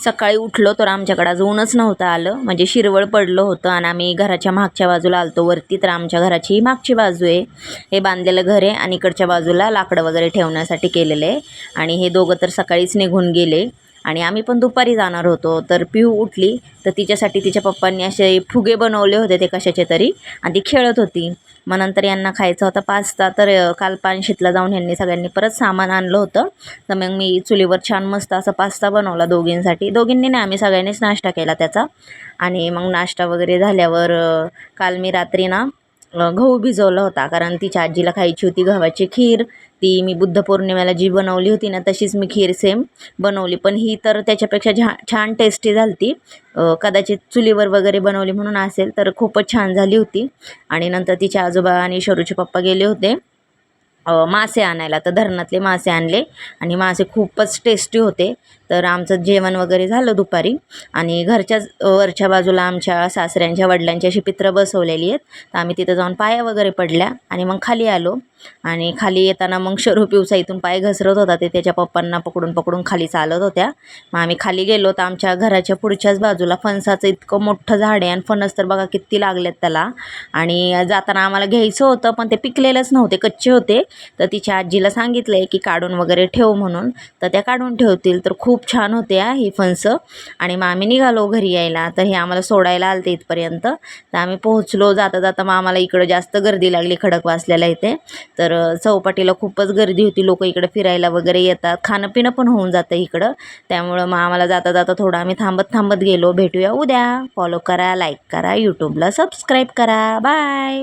सकाळी उठलो तर आमच्याकडे आज ऊनच नव्हतं आलं, म्हणजे शिरवळ पडलं होतं आणि आम्ही घराच्या मागच्या बाजूला आलतो वरती. तर आमच्या घराची मागची बाजू आहे, हे बांधलेलं घर आहे आणि इकडच्या बाजूला लाकडं वगैरे ठेवण्यासाठी केलेलं आहे. आणि हे दोघं तर सकाळीच निघून गेले आणि आम्ही पण दुपारी जाणार होतो. तर पिहू उठली तर तिच्यासाठी तिच्या पप्पांनी असे फुगे बनवले होते ते कशाचे तरी, आणि ती खेळत होती. मग नंतर यांना खायचा होता पास्ता, तर काल पानशेतला जाऊन यांनी सगळ्यांनी परत सामान आणलं होतं. तर मग मी चुलीवर छान मस्त असा पास्ता बनवला दोघींसाठी. दोघींनी नाही, आम्ही सगळ्यांनीच नाश्ता केला त्याचा. आणि मग नाश्ता वगैरे झाल्यावर काल मी रात्री ना गहू भिजवला होता, कारण तिच्या आजीला खायची होती गव्हाची खीर. ती मी बुद्ध पौर्णिमेला जी बनवली होती ना तशीच मी खीर सेम बनवली, पण ही तर त्याच्यापेक्षा छान टेस्टी झाली ती. कदाचित चुलीवर वगैरे बनवली म्हणून असेल, तर खूपच छान झाली होती. आणि नंतर तिचे आजोबा आणि शरूचे पप्पा गेले होते मासे आणायला, तर धरणातले मासे आणले आणि मासे खूपच टेस्टी होते. तर आमचं जेवण वगैरे झालं दुपारी. आणि घरच्याच वरच्या बाजूला आमच्या सासऱ्यांच्या वडिलांची अशी पित्र बसवलेली आहेत, तर आम्ही तिथं जाऊन पाया वगैरे पडल्या आणि मग खाली आलो. आणि खाली येताना मग शरू पिवसा इथून पाय घसरत होता, ते त्याच्या पप्पांना पकडून पकडून खाली चालत होत्या. मग आम्ही खाली गेलो तर आमच्या घराच्या पुढच्याच बाजूला फणसाचं इतकं मोठं झाड आहे आणि फणस तर बघा किती लागलेत त्याला. आणि जाताना आम्हाला घ्यायचं होतं पण ते पिकलेलंच नव्हते, कच्चे होते. तर तिच्या आजीला सांगितलं आहे की काढून वगैरे ठेव म्हणून, तर त्या काढून ठेवतील. तर खूप छान होते ही फणसं. आणि मग आम्ही निघालो घरी यायला, तर हे आम्हाला सोडायला आलते इथपर्यंत. तर आम्ही पोहोचलो. जाता जाता मग आम्हाला इकडं जास्त गर्दी लागली खडकवासल्याला इथे. तर चौपाटीला खूपच गर्दी होती, लोक इकडे फिरायला वगैरे येतात, खाणं पिणं पण होऊन जातं इकडं. त्यामुळं मग आम्हाला जाता जाता थोडं आम्ही थांबत गेलो. भेटूया उद्या. फॉलो करा, लाईक करा, यूट्यूबला सबस्क्राईब करा. बाय.